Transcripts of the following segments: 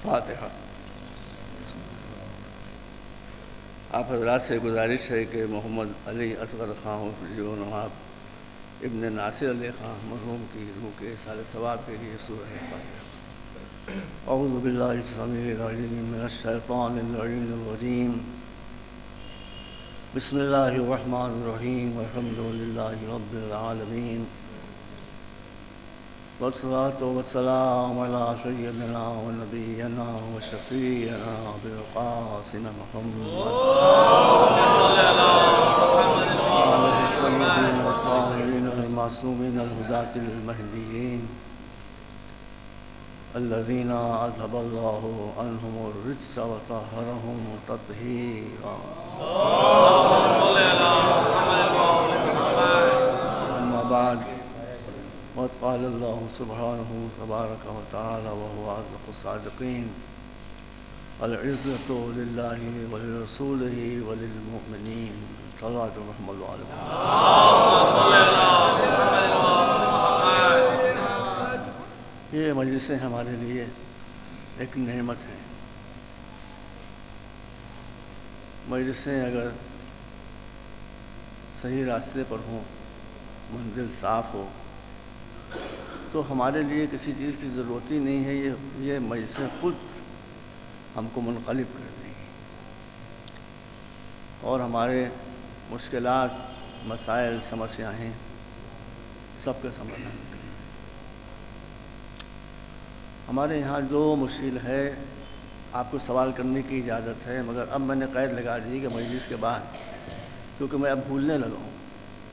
فاتحہ۔ آپ حضرات سے گزارش ہے کہ محمد علی اصغر خان جو نواب ابن ناصر علی خان مرحوم کی روح کے سارے ثواب کے لیے سورہ فاتحہ۔ اعوذ باللہ السمیع العلیم من الشیطان اللعین الرجیم، بسم اللہ الرحمن الرحیم، الحمد للہ رب العالمین، والصلاة والسلام علی سیدنا و نبینا و شفیعنا بالقاسم محمد آلہ الطیبین الطاہرین المعصومین الہداة المہدیین الذین اذھب اللہ عنہم الرجس وطہرہم تطہیرا۔ اما بعد، وقد قال اللہ سبحانہ تبارک و تعالی وهو اصدق الصادقین، العزة للہ ولرسولہ وللمؤمنین، صلوات الرحمن علیہ۔ یہ مجلسیں ہمارے لیے ایک نعمت ہیں۔ مجلسیں اگر صحیح راستے پر ہوں، منزل صاف ہو، تو ہمارے لیے کسی چیز کی ضرورت ہی نہیں ہے، یہ مجلسیں خود ہم کو منقلب کر دیں گی اور ہمارے مشکلات، مسائل، سمسیایں سب کا سمادھان کریں۔ ہمارے یہاں جو مشکل ہے آپ کو سوال کرنے کی اجازت ہے، مگر اب میں نے قید لگا دی کہ مجلس کے بعد، کیونکہ میں اب بھولنے لگا ہوں،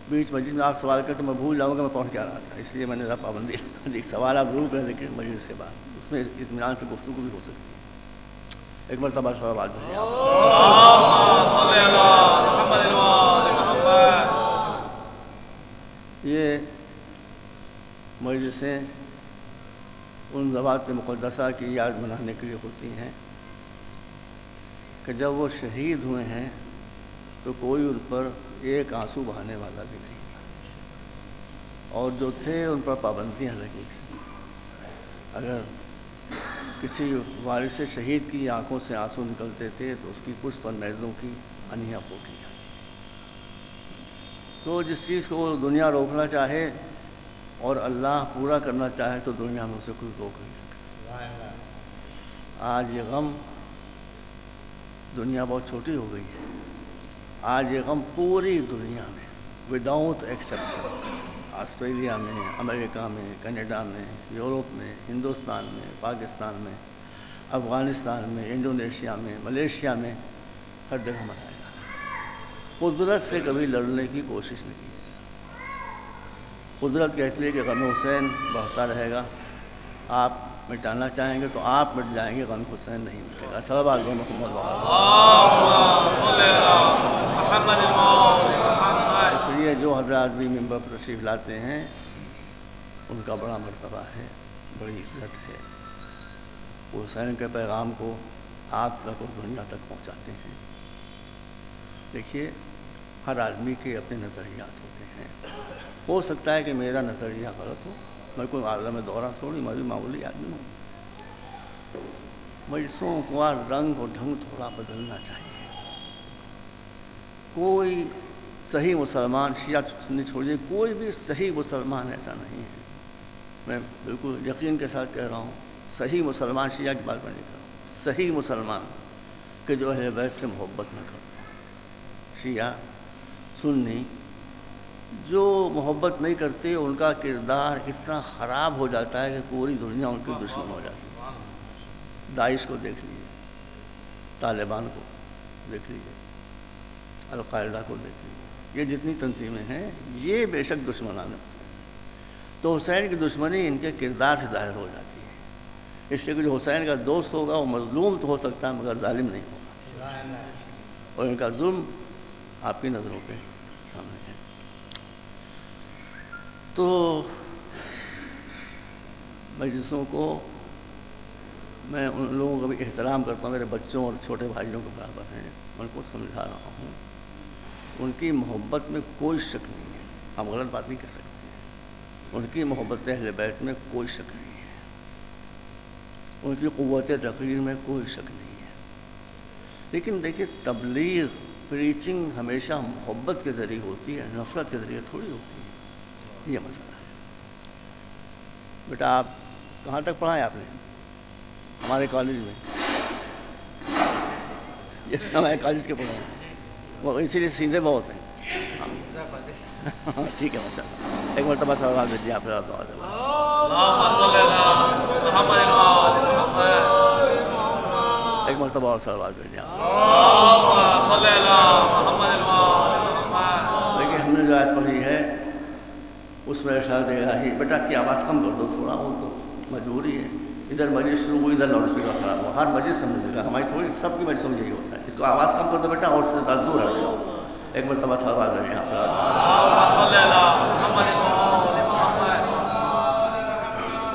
بیچ مجلس میں آپ سوال کرتے تو میں بھول جاؤں گا میں پہنچ کیا رہا تھا، اس لیے میں نے پابندی لگا دی، سوال آپ ضرور کریں لیکن مجلس کے بعد، اس میں اطمینان سے گفتگو بھی ہو سکتی ہے۔ ایک مرتبہ صلوات بھیجیے آپ۔ یہ مجلسیں ان ذوات مقدسہ کی یاد منانے کے لیے ہوتی ہیں کہ جب وہ شہید ہوئے ہیں تو کوئی ان پر ایک آنسو بہانے والا بھی نہیں تھا، اور جو تھے ان پر پابندیاں لگی تھیں۔ اگر کسی وارث شہید کی آنکھوں سے آنسو نکلتے تھے تو اس کی پشت پر نیزوں کی انیاں پھونکی جاتی تھی۔ تو جس چیز کو وہ دنیا روکنا چاہے اور اللہ پورا کرنا چاہے تو دنیا میں اسے کوئی روک نہیں سکتا۔ آج یہ غم، دنیا بہت چھوٹی ہو گئی ہے، آج یہ غم پوری دنیا میں وداؤٹ ایکسیپشن، آسٹریلیا میں، امریکہ میں، کینیڈا میں، یورپ میں، ہندوستان میں، پاکستان میں، افغانستان میں، انڈونیشیا میں، ملیشیا میں، ہر جگہ منایا جا رہا ہے۔ قدرت سے کبھی لڑنے کی کوشش نہیں کی۔ قدرت کہتی ہے کہ غم حسین بڑھتا رہے گا، آپ مٹانا چاہیں گے تو آپ مٹ جائیں گے، غم حسین نہیں مٹے گا۔ صلوات محمد اس لیے جو حضرات بھی ممبر پر تشریف لاتے ہیں ان کا بڑا مرتبہ ہے، بڑی عزت ہے، وہ حسین کے پیغام کو آپ تک اور دنیا تک پہنچاتے ہیں۔ دیکھیے، ہر آدمی کے اپنے نظریات ہوتے ہیں، ہو سکتا ہے کہ میرا نظریہ غلط ہو، میں کوئی عالم دورہ تھوڑی، میں بھی معمولی آدمی ہوں۔ مجلسوں کا رنگ اور ڈھنگ تھوڑا بدلنا چاہیے۔ کوئی صحیح مسلمان، شیعہ سنی چھوڑیے، کوئی بھی صحیح مسلمان ایسا نہیں ہے، میں بالکل یقین کے ساتھ کہہ رہا ہوں، صحیح مسلمان، شیعہ کی بات میں نہیں کر رہا ہوں، صحیح مسلمان کہ جو اہل بیت سے محبت نہ کرتے۔ شیعہ، سنی جو محبت نہیں کرتے، ان کا کردار اتنا خراب ہو جاتا ہے کہ پوری دنیا ان کی دشمن ہو جاتی ہے۔ داعش کو دیکھ لیجیے، طالبان کو دیکھ لیجیے، القاعدہ کو دیکھ لیجیے، یہ جتنی تنظیمیں ہیں یہ بے شک دشمنان حسین، تو حسین کی دشمنی ان کے کردار سے ظاہر ہو جاتی ہے۔ اس لیے کہ جو حسین کا دوست ہوگا وہ مظلوم تو ہو سکتا ہے مگر ظالم نہیں ہوگا، اور ان کا ظلم آپ کی نظروں کے سامنے ہے۔ تو مجلسوں کو میں ان لوگوں کا بھی احترام کرتا ہوں، میرے بچوں اور چھوٹے بھائیوں کے برابر ہیں، ان کو سمجھا رہا ہوں، ان کی محبت میں کوئی شک نہیں ہے، ہم غلط بات نہیں کر سکتے ہیں، ان کی محبت اہل بیت میں کوئی شک نہیں ہے، ان کی قوت تقریر میں کوئی شک نہیں ہے، لیکن دیکھیے تبلیغ پریچنگ ہمیشہ محبت کے ذریعے ہوتی ہے، نفرت کے ذریعے تھوڑی ہوتی ہے، یہ مسئلہ ہے۔ بیٹا آپ کہاں تک پڑھا ہے آپ نے؟ ہمارے کالج میں یہ ہمارے کالج کے پڑھا ہے، وہ اسی لیے سیدھے بہت ہیں۔ ٹھیک ہے ماشاء اللہ، ایک مرتبہ سوال بھیجیے آپ دعا دے۔ ایک مرتبہ اور سوال بھیجیے آپ۔ دیکھیے ہم نے جو آیت پڑھی ہے اس میں ارشاد الہی، بیٹا اس کی آواز کم کر دو تھوڑا، وہ تو مجبوری ہے، ادھر مجلس شروع ہوئی ادھر لاؤڈ اسپیکر خراب ہوا، ہر مجلس ہم نے دیکھا، ہماری تھوڑی سب کی مجلسوں میں یہی ہوتا ہے، اس کو آواز کم کر دو بیٹا اور اس سے دور ہٹ جاؤ۔ ایک مرتبہ سوال بھیجیے یہاں پر۔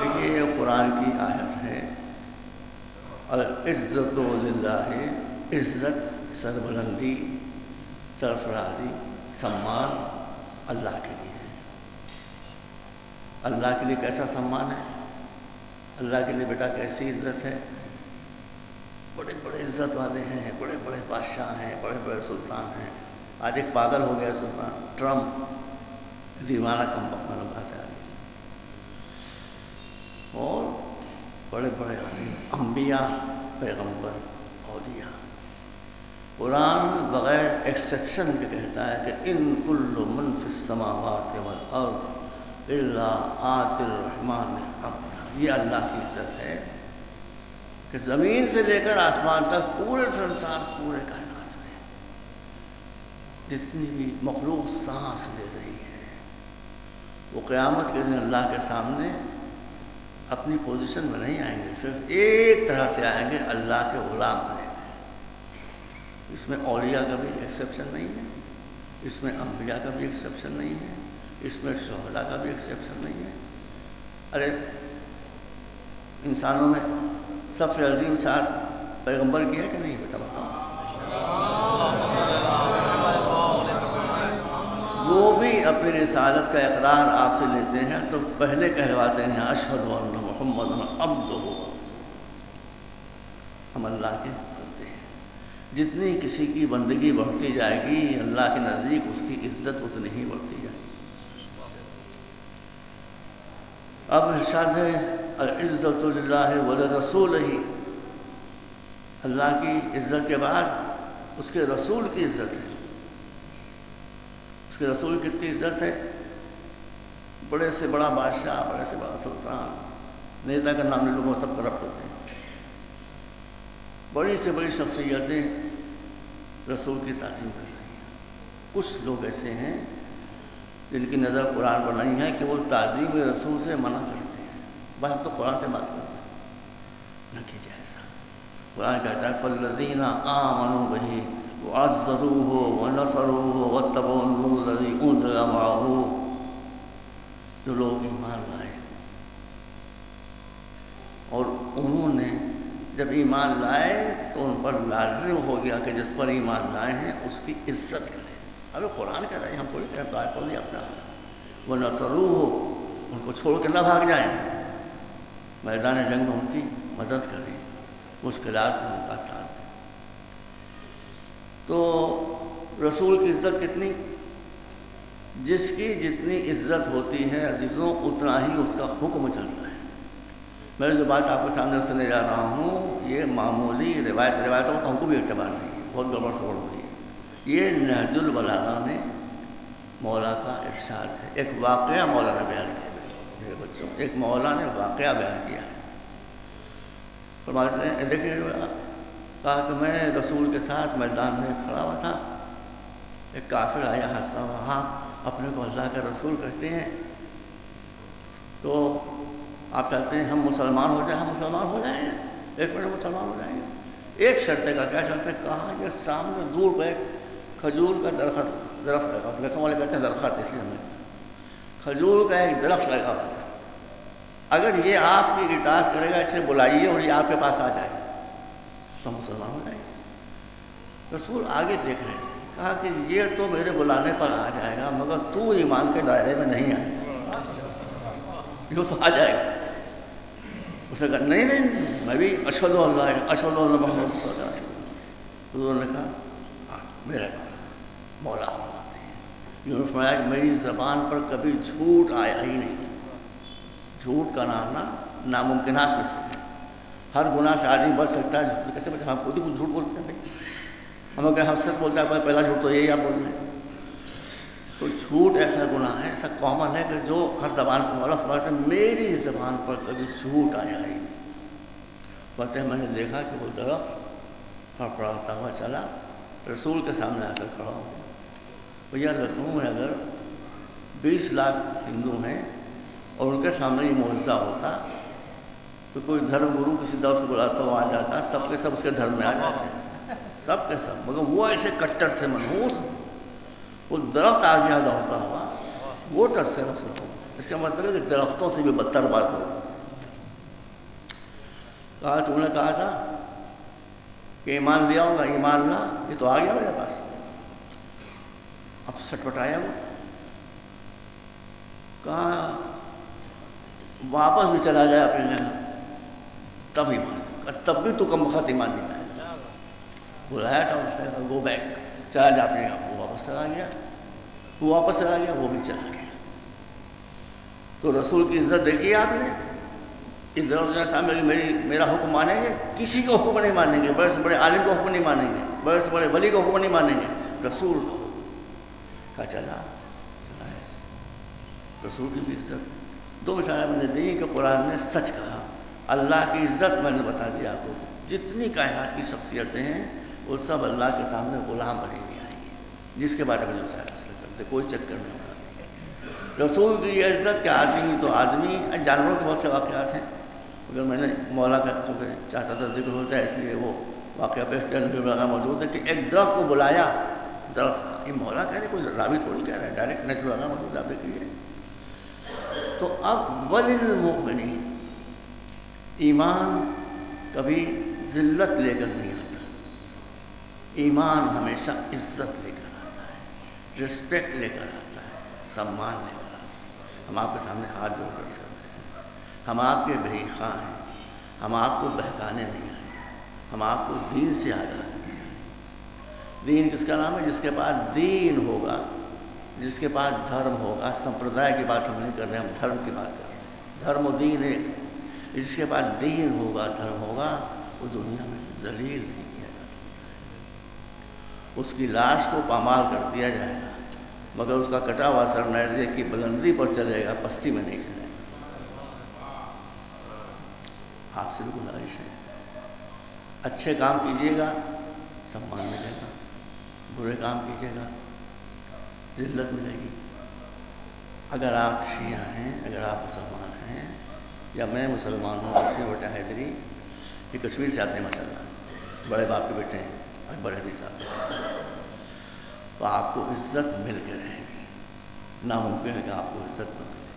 دیکھیے یہ قرآن کی آیت ہے، العزت للہ، عزت سربلندی سرفرازی سمان اللہ کے لیے ہے۔ اللہ کے لیے کیسا سمان ہے؟ اللہ کے لیے بیٹا کیسی عزت ہے؟ بڑے بڑے عزت والے ہیں، بڑے بڑے بادشاہ ہیں، بڑے بڑے سلطان ہیں۔ آج ایک پاگل ہو گیا سلطان ٹرمپ، دیوانہ کم بخت لگا سے آ گیا، اور بڑے بڑے انبیاء پیغمبر اولیاء۔ قرآن بغیر ایکسیپشن کے کہتا ہے کہ ان کل من فی السماوات والارض الا آتی الرحمن عبدا۔ یہ اللہ کی عزت ہے کہ زمین سے لے کر آسمان تک پورے سنسار، پورے کائنات میں جتنی بھی مخلوق سانس لے رہی ہے، وہ قیامت کے دن اللہ کے سامنے اپنی پوزیشن میں نہیں آئیں گے، صرف ایک طرح سے آئیں گے، اللہ کے غلام بنے گے۔ اس میں اولیاء کا بھی ایکسیپشن نہیں ہے، اس میں انبیاء کا بھی ایکسیپشن نہیں ہے، اس میں شہداء کا بھی ایکسیپشن نہیں ہے۔ ارے انسانوں میں سب سے عظیم ساتھ پیغمبر کی ہے کہ نہیں بیٹا بتاؤ؟ وہ بھی اپنی رسالت کا اقرار آپ سے لیتے ہیں تو پہلے کہلواتے ہیں اشہد ان محمد عبدہ و رسولہ، ہم اللہ کے بندے ہیں۔ جتنی کسی کی بندگی بڑھتی جائے گی اللہ کے نزدیک اس کی عزت اتنی ہی بڑھتی جائے گی۔ اب ارشاد ہے العزت للہ ولرسولہ، اللہ کی عزت کے بعد اس کے رسول کی عزت ہے۔ اس کے رسول کی کتنی عزت ہے؟ بڑے سے بڑا بادشاہ، بڑے سے بڑا سلطان، نیتا کا نام لے لو، وہ سب کرپٹ ہوتے ہیں۔ بڑی سے بڑی شخصیتیں رسول کی تعظیم کر رہی ہیں۔ کچھ لوگ ایسے ہیں جن کی نظر قرآن پر نہیں ہے کہ وہ تعظیم رسول سے منع کرتے ہیں۔ بھائی ہم تو قرآن سے بات کرتے ہیں، نہ کیجیے ایسا۔ قرآن کہتا ہے فَالَّذِينَ آمَنُوا بِهِ وَعَزَّرُوهُ وَنَصَرُوهُ وَاتَّبَعُوا النُّورَ الَّذِي أُنزِلَ مَعَهُ، جو لوگ ایمان لائے اور انہوں نے جب ایمان لائے تو ان پر لازم ہو گیا کہ جس پر ایمان لائے ہیں اس کی عزت کریں۔ اب قرآن کہہ رہے ہیں، ہم تھوڑی کہہ رہے ہیں، تو اپنا وَنَصَرُوهُ، ان کو چھوڑ کے نہ بھاگ جائیں، میدان جنگ میں ان کی مدد کریں، مشکلات میں ان کا ساتھ دیں۔ تو رسول کی عزت کتنی؟ جس کی جتنی عزت ہوتی ہے عزیزوں اتنا ہی اس کا حکم چلتا ہے۔ میں جو بات آپ کے سامنے اس کرنے جا رہا ہوں یہ معمولی روایتوں کا ہم کو بھی اعتبار نہیں ہے، بہت گڑبڑ سڑبڑ ہوئی ہے۔ یہ نہج البلاغہ میں مولا کا ارشاد ہے، ایک واقعہ مولا نے بیان کیا ہے میرے بچوں، ایک مولا نے واقعہ بیان کیا ہے۔ فرماتے ہیں دیکھیے، کہا کہ میں رسول کے ساتھ میدان میں کھڑا ہوا تھا، ایک کافر آیا ہنستا ہوا، ہاں اپنے کو اللہ کا رسول کہتے ہیں، تو آپ چاہتے ہیں ہم مسلمان ہو جائیں؟ ہم مسلمان ہو جائیں گے، ایک منٹ مسلمان ہو جائیں گے۔ ایک شرط کا، کیا شرط ہے؟ کہا کہ سامنے دور پہ کھجور کا درخت لگا، لکھنؤ والے کہتے ہیں درخت، اس لیے ہم نے کھجور کا ایک درخت لگا ہوا تھا، اگر یہ آپ کی اطاعت کرے گا، اسے بلائیے اور یہ آپ کے پاس آ جائے تو ہم مسلمان ہو جائیں گے۔ رسول آگے دیکھ رہے تھے، کہا کہ یہ تو میرے بلانے پر آ جائے گا مگر تو ایمان کے دائرے میں نہیں آئے گا، یہ تو آ جائے گا اس نے کہا نہیں نہیں میں بھی اشہد اللہ اشہد اللہ محمد رسول اللہ. حضور نے کہا ہاں میرے پاس مولا فرماتے ہیں. انہوں نے فرمایا کہ میری زبان پر کبھی جھوٹ آیا ہی نہیں. جھوٹ کا نام ناممکنات میں سے ہے. ہر گناہ سے آدمی بچ سکتا ہے. جھوٹ کیسے بچے؟ ہم خود ہی کچھ جھوٹ بولتے ہیں بھائی. ہم کہ ہم سچ بولتے ہیں پہلا جھوٹ تو یہی آپ بول رہے ہیں. تو جھوٹ ایسا گناہ ہے، ایسا کامن ہے کہ جو ہر زبان پر مولا فرماتے ہیں میری زبان پر کبھی جھوٹ آیا ہی نہیں. کہتے ہیں میں نے دیکھا کہ وہ درخت پڑھتا ہوا چلا رسول کے سامنے آ کر کھڑا ہو گیا. بھیا لکھنؤ میں اگر 20 لاکھ ہندو ہیں اور ان کے سامنے یہ معجزہ ہوتا تو کوئی دھرم گرو کسی دوست کو بلاتا وہ آ جاتا، سب کے سب اس کے دھرم میں آ جاتے ہیں، سب کے سب. مگر وہ ایسے کٹر تھے منحوس. وہ درخت آ گیا دوڑتا ہوا، وہ ٹر سے مسئلہ ہو. اس کا مطلب ہے کہ درختوں سے بھی بدتر بات ہو. کہا تم نے کہا تھا کہ ایمان لیا ہوگا، ایمان لا، یہ تو آ گیا میرے پاس. اب سٹپٹایا وہ، کہا واپس بھی چلا جائے اپنے جگہ تب ایمان. تب بھی تو کم وقت ایمان نہیں لایا. بلایا تھا اس نے، گو بیک، چلا جا اپنے آپ. وہ واپس چلا گیا، وہ واپس چلا گیا، وہ بھی چلا گیا. تو رسول کی عزت دیکھی آپ نے. ادھر سامنے میرا حکم مانیں گے؟ کسی کا حکم نہیں مانیں گے. بڑے سے بڑے عالم کا حکم نہیں مانیں گے، بڑے سے بڑے ولی کا حکم نہیں مانیں گے، رسول کا حکم. کہا چلا ہے. رسول کی بھی عزت. 2 مثالیں میں نے دی کہ قرآن نے سچ کہا. اللہ کی عزت میں نے بتا دیا آپ کو. جتنی کائنات کی شخصیتیں ہیں وہ سب اللہ کے سامنے غلام بنی ہوئی آئیں گی، جس کے بارے میں جو چاہے حاصل کرتے، کوئی چکر نہیں ہوگا. رسول کی عزت کے آدمی تو آدمی، جانوروں کے بہت سے واقعات ہیں. اگر میں نے مولا کا چونکہ چاہتا تھا ذکر ہوتا ہے اس لیے وہ واقعہ پیش کرنے موجود ہے کہ ایک درخت کو بلایا. درخت یہ مولا کہہ رہے، کوئی راوی تھوڑی کہہ رہا ہے، ڈائریکٹ نیچرل لگا موجود آپ دیکھیے. تو اب وللمؤمنین، ایمان کبھی ذلت لے کر نہیں آتا. ایمان ہمیشہ عزت لے کر آتا ہے، رسپیکٹ لے کر آتا ہے، سمان لے کر آتا ہے. ہم آپ کے سامنے ہاتھ جوڑ کر سکتے ہیں، ہم آپ کے بھائی خواہ ہیں، ہم آپ کو بہکانے نہیں آئے ہیں، ہم آپ کو دین سے آگاہ کرنے آئے ہیں. دین کس کا نام ہے؟ جس کے پاس دین ہوگا، جس کے پاس دھرم ہوگا. سمپردائے کی بات ہم نہیں کر رہے ہیں، ہم دھرم کی بات کر رہے ہیں. دھرم و دین ایک ہے. جس کے پاس دین ہوگا، دھرم ہوگا، وہ دنیا میں ذلیل نہیں کیا جا سکتا ہے. اس کی لاش کو پامال کر دیا جائے گا مگر اس کا کٹا ہوا سر نیزے کی بلندی پر چلے گا، پستی میں نہیں چلے گا. آپ سے بھی گزارش ہے، اچھے کام کیجیے گا سمان ملے گا، برے کام کیجیے گا ذلت ملے گی. اگر آپ شیعہ ہیں، اگر آپ مسلمان ہیں، یا میں مسلمان ہوں، شیعہ بیٹا حیدری، یہ کشمیر سے آتے ہیں ماشاء اللہ، بڑے باپ کے بیٹے ہیں، اکبر حیدری صاحب، تو آپ کو عزت مل کے رہے گی. ناممکن ہے کہ آپ کو عزت نہ ملے.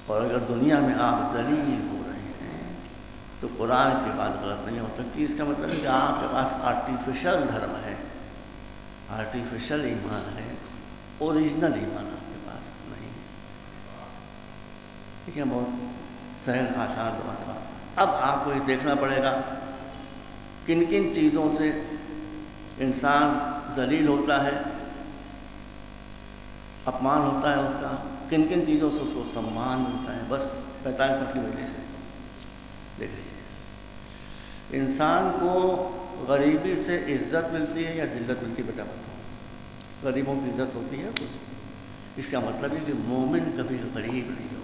اور اگر دنیا میں آپ ذلیل ہو رہے ہیں تو قرآن کی بات غلط نہیں ہو سکتی. اس کا مطلب ہے کہ آپ کے پاس آرٹیفیشل دھرم ہے، آرٹیفیشل ایمان ہے، اوریجنل ایمان آپ کے پاس نہیں ہے. ٹھیک ہے، بہت سہل آسان بات. اب آپ کو یہ دیکھنا پڑے گا کن کن چیزوں سے انسان ذلیل ہوتا ہے، اپمان ہوتا ہے اس کا، کن کن چیزوں سے اس کو سمان ملتا ہے. بس 45 منٹ کی وجہ سے دیکھ لیجیے. انسان کو غریبی سے عزت ملتی ہے یا ذلت ملتی ہے؟ بیٹا بتاؤ. غریبوں کی عزت ہوتی ہے کچھ. اس کا مطلب ہے کہ مومن کبھی غریب نہیں ہوگا.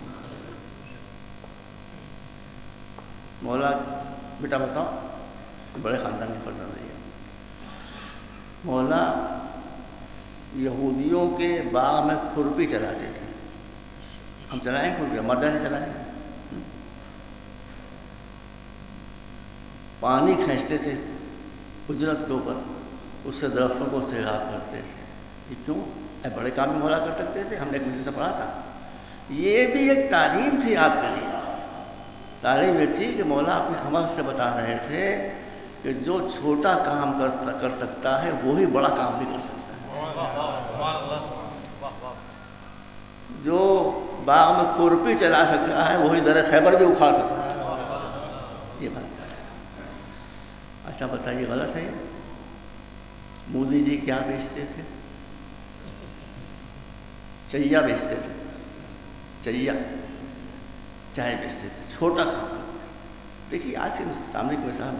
مولا بیٹا بتاؤ، بڑے خاندان کے فرزند ہے. مولا یہودیوں کے باغ میں کھرپی چلاتے تھے. ہم چلائیں کھرپی؟ مردہ نہیں چلائیں. پانی کھینچتے تھے اجرت کے اوپر، اس سے درختوں کو سیراب کرتے تھے. یہ کیوں؟ بڑے کام بھی مولا کر سکتے تھے. ہم نے ایک مجلس سے پڑھا تھا، یہ بھی ایک تعلیم تھی آپ کے لیے. تعلیم یہ تھی کہ مولا اپنے عمل سے بتا رہے تھے کہ جو چھوٹا کام کر سکتا ہے وہی بڑا کام بھی کر سکتا ہے. جو باغ میں کھرپی چلا سکتا ہے وہی در خیبر بھی اکھاڑ سکتا ہے. یہ بات ہے۔ اچھا بتائیے غلط ہے؟ مودی جی کیا بیچتے تھے؟ چیا بیچتے تھے، چیا چائے بیچتے تھے، چھوٹا کام کرتے تھے۔ دیکھیے آج کے سامنے کی مثال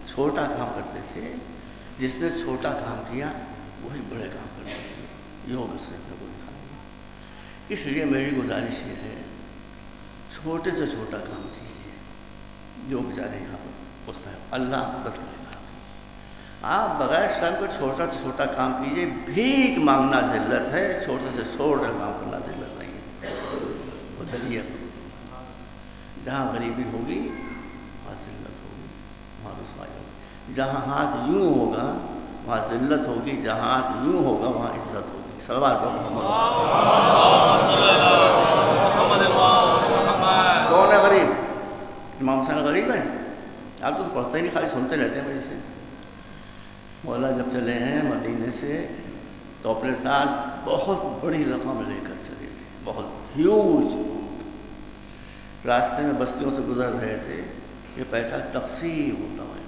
چھوٹا کام کرتے تھے، جس نے چھوٹا کام کیا وہی بڑے کام کرتے تھے، یوگ سے کوئی کام نہیں۔ اس لیے میری گزارش یہ ہے چھوٹے سے چھوٹا کام کیجیے، جو بیچارے یہاں پر پوچھتا ہے اللہ مدد کرے گا۔ آپ بغیر شرم کو چھوٹا سے چھوٹا کام کیجیے۔ بھیک مانگنا ذلت ہے، چھوٹے سے چھوٹا کام کرنا ذلت نہیں ہے۔ بدلیے، جہاں غریبی ہوگی وہاں ذلت ہوگی، وہاں رسوائی ہوگی۔ جہاں ہاتھ یوں ہوگا وہاں ذلت ہوگی، جہاں ہاتھ یوں ہوگا وہاں عزت ہوگی۔ سلوات پڑھو محمد۔ کون ہے غریب؟ امام حسین غریب ہیں؟ آپ تو پڑھتے ہی نہیں، خالی سنتے رہتے ہیں میرے سے۔ مولا جب چلے ہیں مدینے سے تو اپنے ساتھ بہت بڑی رقم لے کر چلے تھے، بہت ہیوج۔ راستے میں بستیوں سے گزر رہے تھے، یہ پیسہ تقسیم ہوتا ہے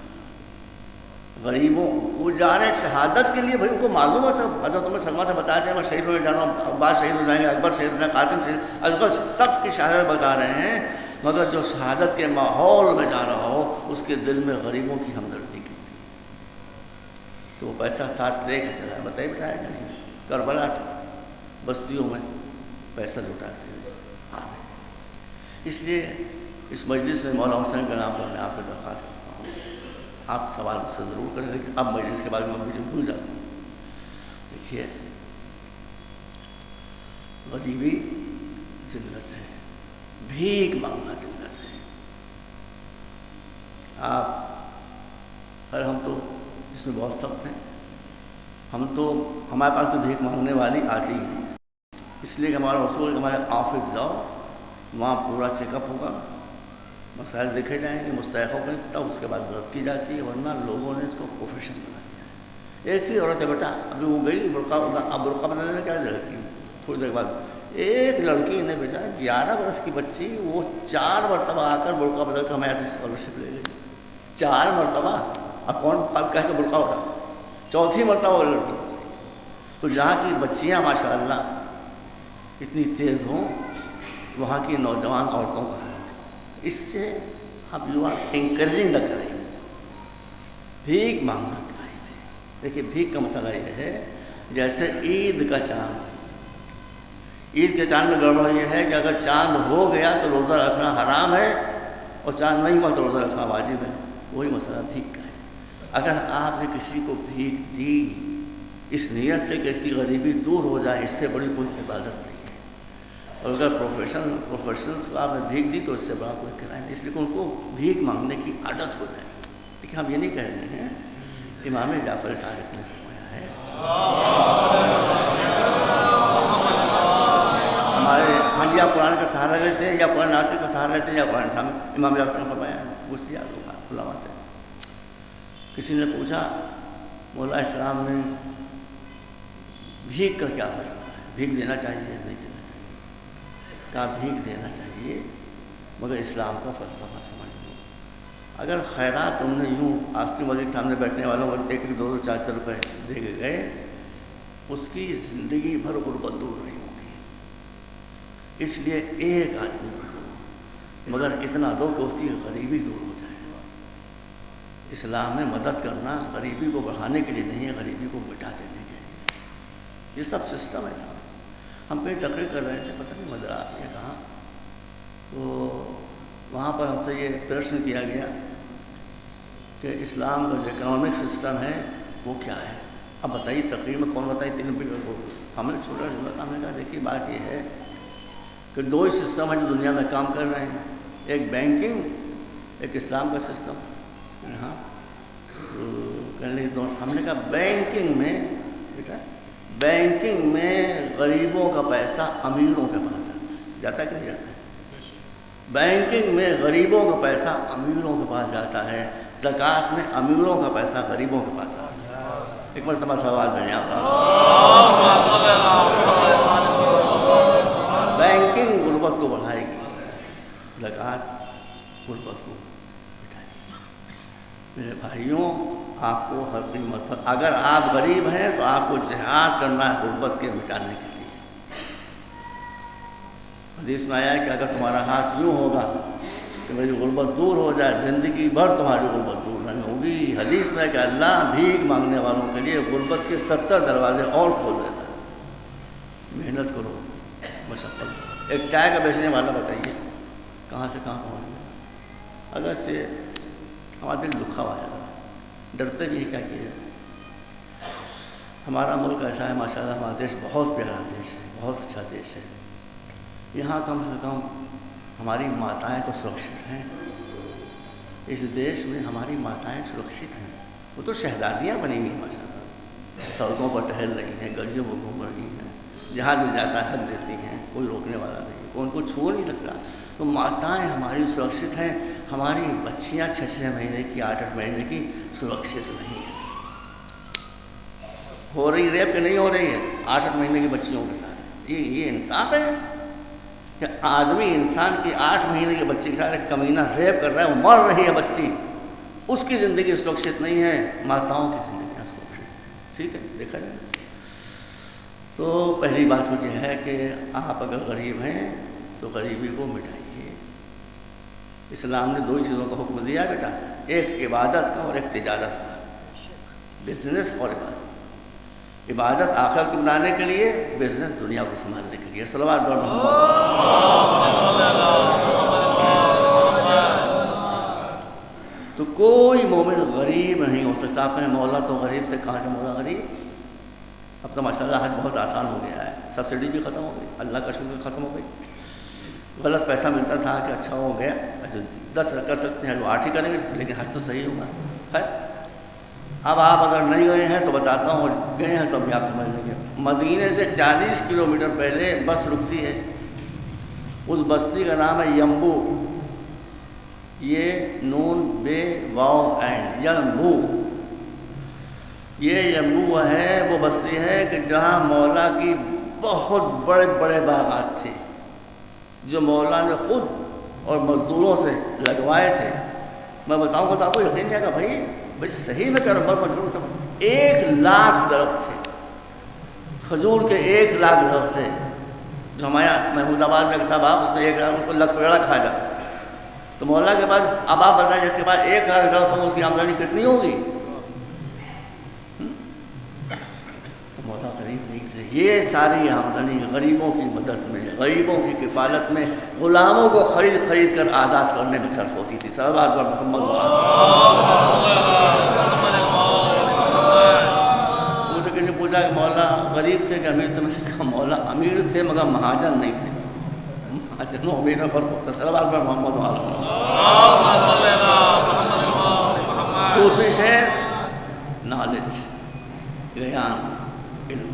غریبوں، وہ جا رہے شہادت کے لیے۔ بھائی ان کو معلوم ہے سب، حضرت عمر سلمہ سے بتا دیں میں شہید ہونے جا رہا ہوں، عباس شہید ہو جائیں گے، اکبر شہید ہو جائیں گے، قاسم شہید، اکبر، سب کی شہادت بتا رہے ہیں، مگر جو شہادت کے ماحول میں جا رہا ہو اس کے دل میں غریبوں کی ہمدردی کی تھی، تو وہ پیسہ ساتھ لے کے چلا۔ بتائیے بتایا کہ نہیں؟ کربلا بستیوں میں پیسہ لٹاتے ہوئے آ رہے۔ اس لیے اس مجلس میں مولا حسین کے نام پر میں آپ سے درخواست کرتا ہوں، آپ سوال مجھ سے ضرور کریں، لیکن اب مجلس کے بارے میں مجھے بھول جاتا ہوں۔ دیکھیے غریبی ذلت ہے، بھیک مانگنا ذلت ہے۔ ہم تو اس میں بہت سخت ہیں، ہمارے پاس تو بھیک مانگنے والی آتی ہی نہیں، اس لیے کہ ہمارا اصول ہے ہمارے آفس جاؤ، وہاں پورا چیک اپ ہوگا، مسائل دیکھے جائیں گے، مستحق ہو گئے تب اس کے بعد مدد کی جاتی ہے، ورنہ لوگوں نے اس کو پروفیشن بنا دیا ہے۔ ایک ہی عورت ہے بیٹا، ابھی وہ گئی اب برقع بدلنے میں کیا رکھی، تھوڑی دیر بعد ایک لڑکی نے بیٹا 11 برس کی بچی، وہ 4 مرتبہ آ کر برقع بدل کر ہمیں ایسی اسکالرشپ لے گئی، 4 مرتبہ۔ اب کون کہہ کے برقع اٹھا، چوتھی مرتبہ وہ لڑکی۔ تو جہاں کی بچیاں ماشاءاللہ اتنی تیز ہوں، وہاں کی نوجوان عورتوں کا اس سے آپ یو آر انکریجنگ نہ کریں، بھیک مانگنا چاہیے۔ دیکھیے بھیک کا مسئلہ یہ ہے جیسے عید کا چاند، عید کے چاند میں گڑبڑ یہ ہے کہ اگر چاند ہو گیا تو روزہ رکھنا حرام ہے، اور چاند نہیں ہوا تو روزہ رکھنا واجب ہے۔ وہی مسئلہ بھیک کا ہے۔ اگر آپ نے کسی کو بھیک دی اس نیت سے کہ اس کی غریبی دور ہو جائے، اس سے بڑی کوئی عبادت نہیں ہے۔ اور اگر پروفیشنلس کو آپ نے بھیک دی تو اس سے بڑا کوئی کرائم نہیں، اس لیے کہ ان کو بھیک مانگنے کی عادت ہو جائے گی۔ لیکن ہم یہ نہیں کہہ رہے ہیں، امام جعفر صادق نے فرمایا ہے، ہمارے ہاں جی آپ قرآن کا سہارا لیتے ہیں یا قرآن ناطق کا سہارا لیتے ہیں یا قرآن سامنے، امام جعفر نے فرمایا ہے، غصے علماء سے کسی نے پوچھا مولا اسلام میں بھیک کا کیا فلسفہ ہے، بھیک دینا چاہیے نہیں دینا چاہیے؟ کہا بھیک دینا چاہیے، مگر اسلام کا فلسفہ سمجھ لو۔ اگر خیرات تم نے یوں آستی مسجد سامنے بیٹھنے والوں کو دیکھ کے 2-2 4 روپے دے کے گئے، اس کی زندگی بھر غربت دور نہیں ہوگی۔ اس لیے ایک آدمی کو دو، مگر اتنا دو کہ اس کی غریبی دور ہو جائے۔ اسلام میں مدد کرنا غریبی کو بڑھانے کے لیے نہیں ہے، غریبی کو مٹا دینے کے لیے۔ یہ سب سسٹم ہے صاحب۔ ہم کہیں تقریر کر رہے تھے، پتہ نہیں مدرا یہ کہاں، تو وہاں پر ہم سے یہ پرشن کیا گیا کہ اسلام کا جو اکنامک سسٹم ہے وہ کیا ہے۔ اب بتائیے تقریر میں کون بتائیے 3 روپے کو، ہم نے چھوٹا جملہ، ہم نے کہا دیکھیے بات یہ ہے کہ 2 ہی سسٹم ہیں جو دنیا میں کام کر رہے ہیں، ایک بینکنگ، ایک اسلام کا سسٹم۔ ہاں ہم نے کہا بینکنگ میں بیٹا، بینکنگ میں غریبوں کا پیسہ امیروں کے پاس جاتا ہے کہ نہیں جاتا ہے؟ بینکنگ میں غریبوں کا پیسہ امیروں کے پاس جاتا ہے، زکوٰۃ میں امیروں کا پیسہ غریبوں کے پاس آتا ہے۔ ایک مرتبہ سوال میں یہاں بینکنگ غربت کو بڑھائے گی، زکوٰۃ غربت کو مٹائے گی۔ میرے بھائیوں، آپ کو ہر قیمت پر، اگر آپ غریب ہیں تو آپ کو جہاد کرنا ہے غربت کے مٹانے کے لیے۔ حدیث میں آیا ہے کہ اگر تمہارا ہاتھ یوں ہوگا کہ میری غربت دور ہو جائے، زندگی بھر تمہاری غربت دور نہیں ہوگی۔ حدیث میں کہ اللہ بھیک مانگنے والوں کے لیے غربت کے 70 دروازے اور کھول دیتا ہے۔ محنت کرو، مشقت کرو۔ ایک چائے کا بیچنے والا بتائیے کہاں سے کہاں پہنچ گیا؟ اگر سے ہمارا دل دکھا ہوا ہے، ڈرتے بھی کیا کیا جائے۔ ہمارا ملک ایسا ہے ماشاءاللہ، ہمارا دیش بہت پیارا دیش ہے، بہت اچھا دیش ہے۔ یہاں کم سے کم ہماری ماتائیں تو سرکشت ہیں۔ اس دیش میں ہماری ماتائیں سرکشت ہیں، وہ تو شہزادیاں بنی ہوئی ہیں ماشاءاللہ، سڑکوں پر ٹہل رہی ہیں، گلیوں میں گھوم رہی ہیں، جہاں دل جاتا ہے حق دیتی ہیں، کوئی روکنے والا نہیں، کوئی ان کو چھو نہیں سکتا۔ تو ماتائیں ہماری سرکشت ہیں، ہماری بچیاں 6 مہینے کی 8 مہینے کی سرکشت نہیں ہیں۔ ہو رہی ریپ کہ نہیں ہو رہی ہے 8 مہینے کی بچیوں کے ساتھ؟ یہ انصاف ہے کہ آدمی انسان کی 8 مہینے کے بچے کے ساتھ ایک کمینہ ریپ کر رہا ہے، وہ مر رہی ہے بچی، اس کی زندگی سرکشت نہیں ہے، ماتاؤں کی زندگیاں سرکشت۔ ٹھیک ہے، دیکھا جائے تو پہلی بات تو یہ ہے کہ آپ اگر غریب ہیں تو غریبی کو مٹائیے۔ اسلام نے 2 چیزوں کا حکم دیا بیٹا، ایک عبادت کا اور ایک تجارت کا، بزنس اور عبادت۔ عبادت آخرت کو بنانے کے لیے، بزنس دنیا کو سنبھالنے کے لیے۔ صلوات بر محمد۔ تو کوئی مومن غریب نہیں ہو سکتا۔ آپ نے مولا تو غریب سے کہا کہ مولا غریب؟ اب تو ماشاءاللہ حج بہت آسان ہو گیا ہے، سبسڈی بھی ختم ہو گئی، اللہ کا شکر ختم ہو گئی۔ غلط پیسہ ملتا تھا کہ اچھا ہو گیا، جو 10 کر سکتے ہیں وہ 8 ہی کریں گے، لیکن حج تو صحیح ہوگا۔ خیر، اب آپ اگر نہیں گئے ہیں تو بتاتا ہوں، گئے ہیں تو ابھی آپ سمجھ لیں گے۔ مدینے سے 40 کلومیٹر پہلے بس رکتی ہے، اس بستی کا نام ہے یمبو، یہ نون بے واو این، یمبو۔ یہ یمبو ہے، وہ بستی ہے کہ جہاں مولا کی بہت بڑے بڑے باغات تھے، جو مولا نے خود اور مزدوروں سے لگوائے تھے۔ میں بتاؤں گا تو آپ کو یقین نہیں آگا، بھائی صحیح میں کہہ رہا ہوں، پر جھوٹ 1 لاکھ درخت تھے، کھجور کے 1 لاکھ درخت تھے۔ جو ہمارا محمود آباد میں تھا باغ، اس میں 1 لاکھ، ان کو لکھ پیڑا کھا جاتا۔ تو مولا کے بعد اب آپ بتائیں، جس کے بعد 1 لاکھ درخت ہو، اس کی آمدنی کتنی ہوگی؟ تو مولا غریب نہیں تھے۔ یہ ساری آمدنی غریبوں کی مدد میں، غریبوں کی کفالت میں، غلاموں کو خرید کر آزاد کرنے میں صرف ہوتی تھی۔ صلوات پر محمد۔ مجھے کسی نے پوچھا کہ مولا غریب تھے کہ امیر تھے؟ میں نے کہا مولا امیر تھے مگر مہاجن نہیں تھے۔ مہاجن و امیر میں فرق ہوتا ہے۔ صلوات پر محمد۔ دوسری شے نالج، گیان، علم۔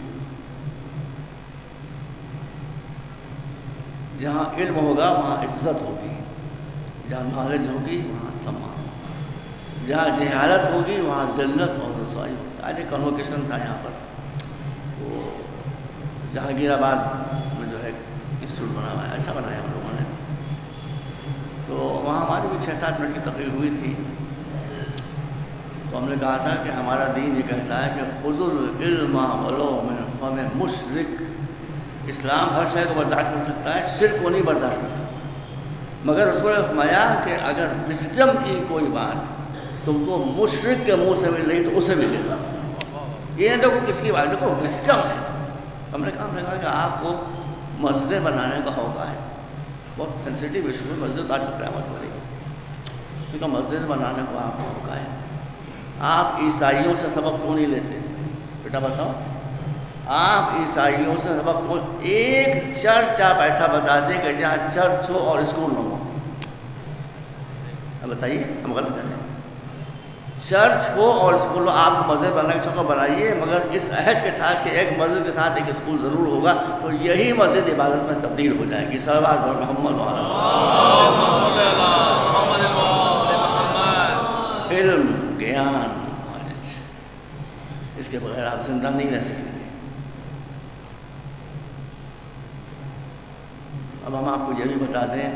جہاں علم ہوگا وہاں عزت ہوگی، جہاں نالج ہوگی وہاں سمان ہوگا، جہاں جہالت ہوگی وہاں ذلت اور رسوائی ہوگی۔ آج ایک کنوکیشن تھا یہاں پر، وہ جہانگیر آباد میں جو ہے انسٹیٹیوٹ بنا ہوا ہے، اچھا بنایا ہم لوگوں نے۔ تو وہاں ہماری بھی 6-7 منٹ کی تقریر ہوئی تھی۔ تو ہم نے کہا تھا کہ ہمارا دین یہ کہتا ہے کہ خذوا العلم ولو من فم مشرک۔ اسلام ہر شے کو برداشت کر سکتا ہے، شرک کو نہیں برداشت کر سکتا۔ مگر رسول نے فرمایا کہ اگر وزڈم کی کوئی بات تم کو مشرک کے منہ سے مل رہی تو اسے بھی لے گا۔ یہ نہیں دیکھو کس کی بات، دیکھو وزڈم ہے۔ ہم نے کہا کہ آپ کو مسجدیں بنانے کا ہوگا ہے، بہت سینسیٹیو ایشو ہے، مسجد آج قیامت ہو رہی ہے، کیونکہ مسجد بنانے کو آپ کو ہوگا ہے۔ آپ عیسائیوں سے سبق کیوں نہیں لیتے؟ بیٹا بتاؤ، آپ عیسائیوں سے سبق کیوں؟ ایک چرچ آپ ایسا بتا دیں کہ جہاں چرچ ہو اور اسکول نہ ہو، اب بتائیے ہم غلط کریں؟ چرچ ہو اور اسکول ہو، آپ کو مسجد بنانے کا شوق بنائیے، مگر اس عہد کے ساتھ کہ ایک مسجد کے ساتھ ایک اسکول ضرور ہوگا، تو یہی مسجد عبادت میں تبدیل ہو جائے گی۔ صلوات پر محمد علم، گیان، نالج، اس کے بغیر آپ زندہ نہیں رہ سکیں گے۔ اب ہم آپ کو یہ بھی بتا دیں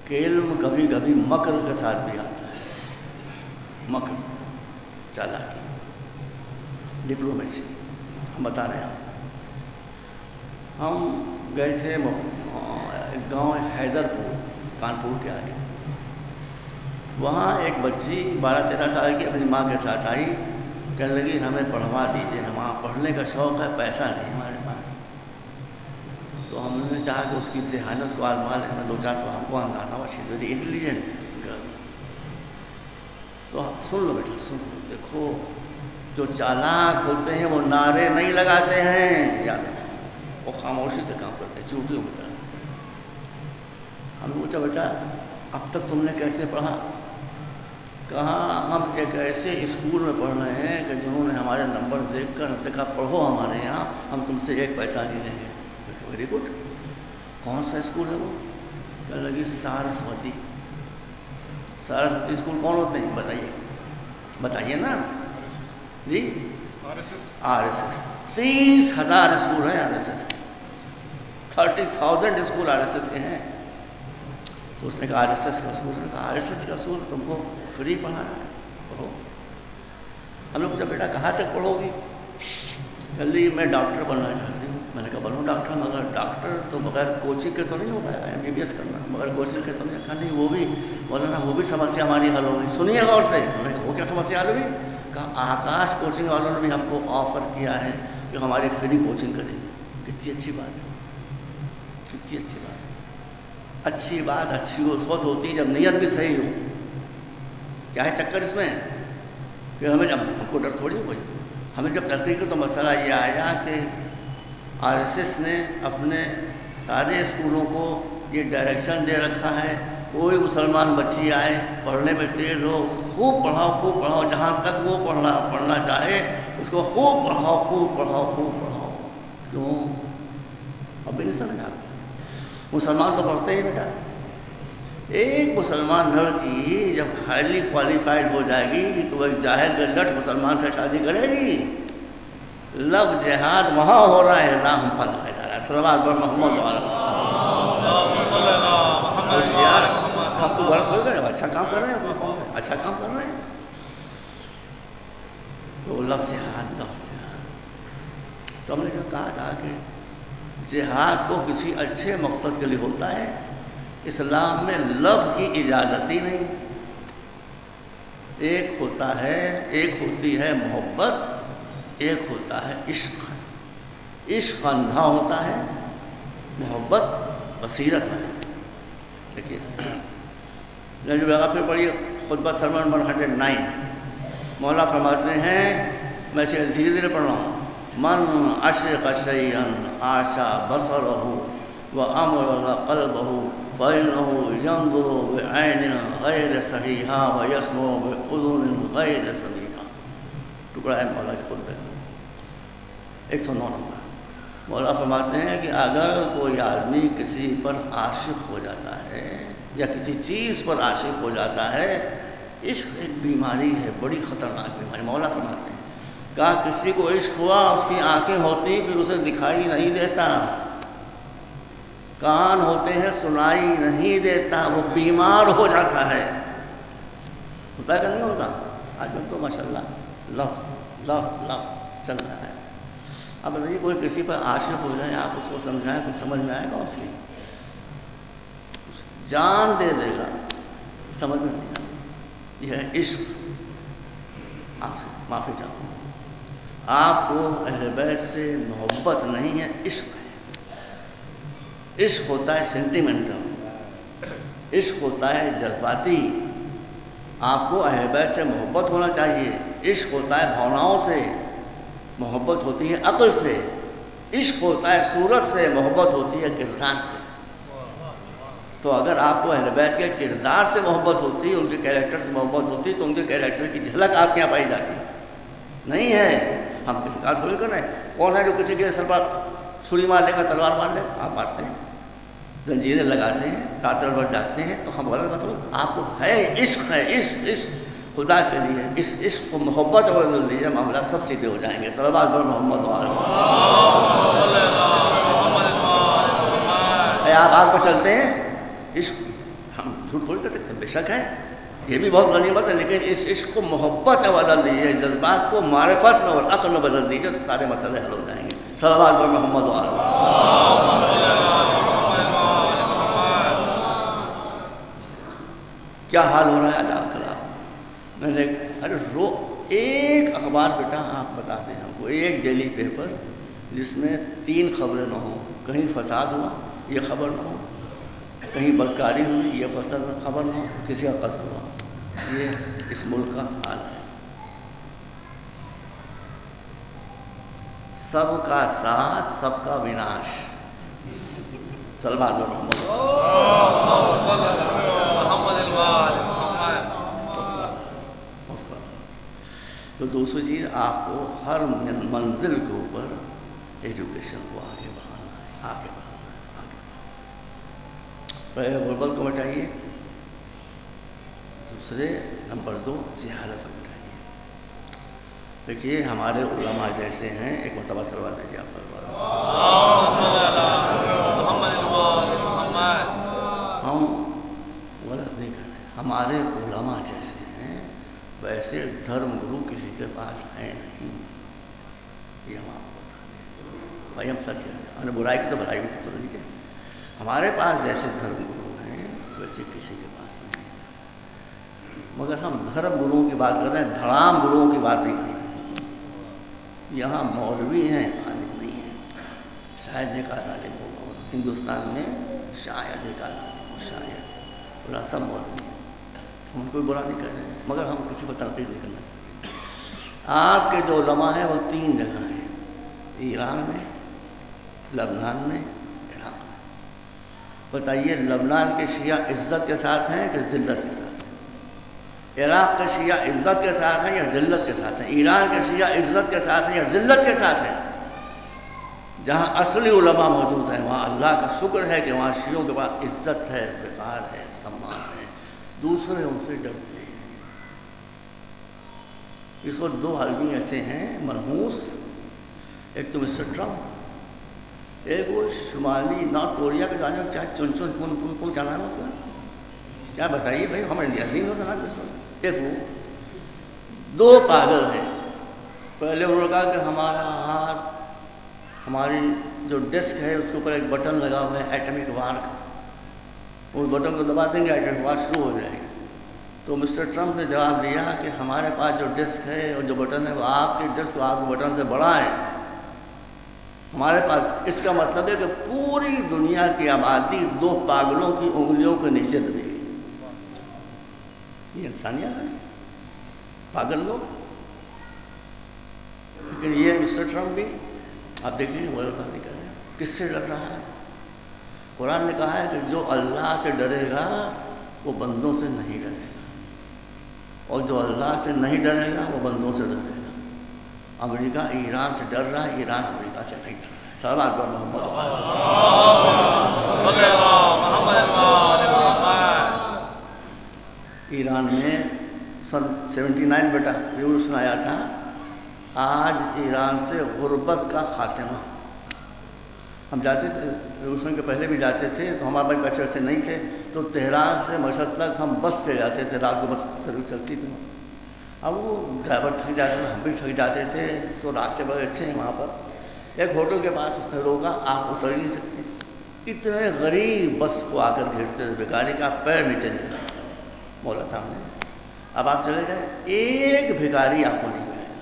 کہ علم کبھی کبھی مکر کے ساتھ بھی آتا ہے۔ مکر، چالاکی، ڈپلومیسی، ہم بتا رہے ہیں آپ کو۔ ہم گئے تھے ایک گاؤں ہے حیدر پور، کانپور کے آگے۔ وہاں ایک بچی 12-13 سال کی اپنی ماں کے ساتھ آئی، کہنے لگی ہمیں پڑھوا دیجیے، ہم وہاں پڑھنے کا شوق ہے، پیسہ نہیں ہمارے پاس۔ تو ہم نے چاہا کہ اس کی ذہانت کو آزما لیں، ہمیں 2-4 سال ہم کو آنا ہوا، شی از ویری انٹیلیجنٹ گرل۔ تو سن لو بیٹا، سن لو، دیکھو جو چالاک ہوتے ہیں وہ نعرے نہیں لگاتے ہیں، یاد رکھو، وہ خاموشی سے کام کرتے ہیں، چوٹیوں کی طرح سے۔ ہم نے پوچھا بیٹا اب تک تم نے کیسے پڑھا؟ کہا ہم ایک ایسے اسکول میں پڑھ رہے ہیں کہ جنہوں نے ہمارے نمبر دیکھ کر ہم سے کہا پڑھو ہمارے یہاں، ہم تم سے 1 پیسہ نہیں لیں گے۔ ویری گڈ، کون سا اسکول ہے وہ؟ کہنے لگی سارسوتی۔ سارسوتی اسکول کون ہوتے ہیں بتائیے، بتائیے نا جی؟ آر ایس ایس 30,000 اسکول ہیں آر ایس ایس کے، 30,000 اسکول آر ایس ایس کے ہیں۔ تو اس نے کہا آر ایس ایس کا اسکول، نے کہا آر ایس ایس کا اسکول تم کو فری پڑھانا ہے، پڑھو۔ ہم نے پوچھا بیٹا کہاں تک پڑھو گی؟ جلدی میں ڈاکٹر بننا چاہتی ہوں۔ میں نے کہا بنو ڈاکٹر، مگر ڈاکٹر تو بغیر کوچنگ کے تو نہیں ہو پائے گا، MBBS کرنا بغیر کوچنگ کے تو نہیں۔ کہا نہیں وہ بھی مولانا وہ بھی سمسیا ہماری حل ہوگی، سنیے غور سے۔ ہم نے کہا وہ کیا سمسیا حل ہوئی؟ کہا آکاش کوچنگ والوں نے بھی ہم کو آفر کیا ہے کہ ہماری فری کوچنگ کریں گے۔ کتنی اچھی بات ہے، کتنی اچھی بات ہے۔ اچھی بات اچھی اس وقت ہوتی ہے جب نیت بھی صحیح ہو۔ کیا ہے چکر اس میں؟ پھر ہمیں جب ہم کو ڈر تھوڑی ہو کوئی، ہمیں جب تحقیق تو مسئلہ یہ آیا کہ آر ایس ایس نے اپنے سارے اسکولوں کو یہ ڈائریکشن دے رکھا ہے، کوئی مسلمان بچی آئے پڑھنے میں تیز ہو اس کو خوب پڑھاؤ، خوب پڑھاؤ، جہاں تک وہ پڑھنا چاہے اس کو خوب پڑھاؤ، خوب پڑھاؤ، خوب پڑھاؤ۔ کیوں؟ اب بھی نہیں سمجھ آپ مسلمان تو پڑھتے ہی بیٹا۔ ایک مسلمان لڑکی جب ہائیلی کوالیفائڈ ہو جائے گی تو وہ ایک جاہل کے لٹ مسلمان سے شادی کرے گی۔ لو جہاد وہاں ہو رہا ہے، نہ ہم پر لگایا جا رہا ہے۔ صلوات پر محمد والا یار، ہم کو غلط ہو گئے، اچھا کام کر رہے ہیں، اچھا کام کر رہے ہیں۔ تو لفظ جہاد، لفظ جہاد، تو ہم نے کہا تھا کہ جہاد تو کسی اچھے مقصد کے لیے ہوتا ہے، اسلام میں لفظ کی اجازت ہی نہیں۔ ایک ہوتی ہے محبت، ایک ہوتا ہے عشق۔ عشق اندھا ہوتا ہے، محبت بصیرت والی۔ دیکھیے جو جگہ پھر پڑھیے خطبہ سرمن نمبر 109، مولا فرماتے ہیں، میں اسے دھیرے دھیرے پڑھ رہا ہوں، من عشق شیئا عاشا بصرہ وامر قلبہ فإنه ينظر بعین غیر صحیحہ ویسمع بأذن غیر سمیعہ۔ ٹکڑا ہے مولا کے خطبے میں 109 نمبر۔ مولا فرماتے ہیں کہ اگر کوئی آدمی کسی پر عاشق ہو جاتا ہے یا کسی چیز پر عاشق ہو جاتا ہے، عشق ایک بیماری ہے، بڑی خطرناک بیماری۔ مولا فرماتے ہیں کہا کسی کو عشق ہوا، اس کی آنکھیں ہوتی پھر اسے دکھائی نہیں دیتا، کان ہوتے ہیں سنائی نہیں دیتا، وہ بیمار ہو جاتا ہے۔ ہوتا ہے کہ نہیں ہوتا؟ آج کل تو ماشاءاللہ لفظ چل رہا ہے۔ اب بتائیے کوئی کسی پر عاشق ہو جائے، آپ اس کو سمجھائیں، کچھ سمجھ میں آئے گا؟ اس کی جان دے دے گا، سمجھ میں نہیں آئے۔ یہ ہے عشق۔ آپ سے معافی چاہوں، آپ کو اہل بیت سے محبت نہیں ہے، عشق ہے۔ عشق ہوتا ہے سینٹیمنٹل، عشق ہوتا ہے جذباتی۔ آپ کو اہل بیت سے محبت ہونا چاہیے۔ عشق ہوتا ہے بھوناؤں سے، محبت ہوتی ہے عقل سے۔ عشق ہوتا ہے صورت سے، محبت ہوتی ہے کردار سے۔ تو اگر آپ کو اہل بیت کے کردار سے محبت ہوتی، ان کے کیریکٹر سے محبت ہوتی، تو ان کے کیریکٹر کی جھلک آپ کے یہاں پائی جاتی نہیں ہے۔ ہم کسی کا تھوڑی کر رہے ہیں، کون ہے جو کسی کے سر پر چھری مار لے گا، تلوار مار لے گا؟ آپ مارتے ہیں، زنجیریں لگاتے ہیں، راتر بھر جاگتے ہیں، تو ہم غلط مطلب آپ کو ہے عشق، ہے عشق، عشق خدا کے لیے۔ اس عشق کو محبت اور بدل دیجیے، معاملہ سب سیدھے ہو جائیں گے۔ صلوات پر محمد وعلیہ آپ آگ پر چلتے ہیں، عشق ہم جھوٹ تھوڑی کر سکتے ہیں، بے شک ہے یہ بھی بہت غنیمت ہے، لیکن اس عشق کو محبت میں بدل دیجیے، اس جذبات کو معرفت میں اور عقل میں بدل دیجیے تو سارے مسئلے حل ہو جائیں گے۔ صلوات پر محمد و آل کیا حال ہو رہا ہے آج کل آپ؟ میں نے ایک اخبار بیٹا آپ بتا دیں ہم کو، ایک ڈیلی پیپر جس میں 3 خبریں نہ ہوں، کہیں فساد ہوا یہ خبر نہ ہو، کہیں بدکاری ہوئی یہ خبر نہ ہو، کسی کا قتل ہوا، یہ اس ملک کا حال ہے۔ سب کا ساتھ سب کا وناش۔ صلوات پر محمد تو دوسری چیز آپ کو ہر منزل کے اوپر ایجوکیشن کو آگے بڑھانا ہے، آگے بڑھانا ہے، آگے بڑھانا ہے۔ پہلے غربت کو مٹائیے، دوسرے نمبر 2 جہالت کو مٹائیے۔ دیکھیے ہمارے علماء جیسے ہیں، ایک مرتبہ سلوات دیجیے آپ ہم غلط نہیں کر رہے، ہمارے علماء جیسے ہیں ویسے دھرم گرو کسی کے پاس ہیں نہیں، یہ ہم آپ کو بتا دیں بھائی، ہم سچ کہہ رہے ہیں، برائی کی تو بھلائی بھی سن لیجیے، ہمارے پاس جیسے دھرم گرو ہیں ویسے کسی کے پاس نہیں ہے، مگر ہم دھرم گروؤں کی بات کر رہے ہیں، دھڑام گروؤں کی بات نہیں کر رہے ہیں۔ یہاں مولوی ہیں، عالم نہیں ہیں، شاید ایک آدھ عالم ہوگا ہندوستان میں، شاید ایک آدھ عالم ہو، شاید، بولا سب مولوی ہیں، ہم کوئی برا نہیں کہہ رہے ہیں، مگر ہم کسی کو تنقید نہیں کرنا چاہتے۔ آپ کے جو علماء ہیں وہ 3 جگہ ہیں، ایران میں، لبنان میں، عراق میں۔ بتائیے لبنان کے شیعہ عزت کے ساتھ ہیں کہ ذلت کے ساتھ ہیں؟ عراق کے شیعہ عزت کے ساتھ ہیں یا ذلت کے ساتھ ہیں؟ ایران کے شیعہ عزت کے ساتھ ہیں یا ذلت کے ساتھ ہیں؟ جہاں اصلی علماء موجود ہیں وہاں اللہ کا شکر ہے کہ وہاں شیعوں کے پاس عزت ہے، وقار ہے، سمان ہے، دوسرے ان سے ڈرتے ہیں۔ اس وقت 2 عالمی ایسے ہیں منحوس، ایک تو مسٹر ٹرمپ، ایک وہ شمالی نارتھ کوریا کے جانے میں چاہے چن پن کیا نام ہے اس کا، کیا بتائیے بھائی، ہمارے نہیں ہوتا نام کس وقت۔ ایک وہ 2 پاگل ہیں۔ پہلے انہوں نے کہا کہ ہمارا ہاتھ، ہماری جو ڈسک ہے اس کے اوپر ایک بٹن لگا ہوا ہے ایٹمک وار کا، اس بٹن کو دبا دیں گے ایٹمک وار شروع ہو جائے گی۔ تو مسٹر ٹرمپ نے جواب دیا کہ ہمارے پاس جو ڈسک ہے اور جو بٹن ہے وہ آپ کی ڈسک کو آپ کے بٹن سے بڑا ہے ہمارے پاس۔ اس کا مطلب ہے کہ پوری دنیا کی آبادی 2 پاگلوں کی انگلیوں کے نیچے دبی گئی۔ یہ انسانیت ہے، پاگل لوگ۔ لیکن یہ مسٹر ٹرمپ بھی آپ دیکھ لیجیے غلط بات نہیں کر رہے ہیں، کس سے ڈر رہا ہے؟ قرآن نے کہا ہے کہ جو اللہ سے ڈرے گا وہ بندوں سے نہیں ڈرے گا، اور جو اللہ سے نہیں ڈرے گا وہ بندوں سے ڈرے گا۔ امریکہ ایران سے ڈر رہا ہے، ایران امریکہ سے نہیں ڈر رہا ہے۔ صلوات پر محمد۔ ایران میں سن 79 بیٹا ریولوشن آیا تھا، آج ایران سے غربت کا خاتمہ۔ ہم جاتے تھے ریولوشن کے پہلے بھی جاتے تھے تو ہمارے پاس پیسے ویسے نہیں تھے، تو تہران سے مشہد تک ہم بس سے جاتے تھے، رات کو بس سروس چلتی تھی۔ اب وہ ڈرائیور تھک جاتے تھے، ہم بھی تھک جاتے تھے، تو راستے بڑے اچھے ہیں وہاں پر۔ ایک ہوٹل کے پاس اس نے روکا، آپ اتر ہی نہیں سکتے، اتنے غریب بس کو آ کر گھیرتے تھے، بیکاری کا پیر نیچے نہیں لگا مولا صاحب نے۔ اب آپ چلے جائیں، ایک بھکاری آپ کو نہیں ملے گا،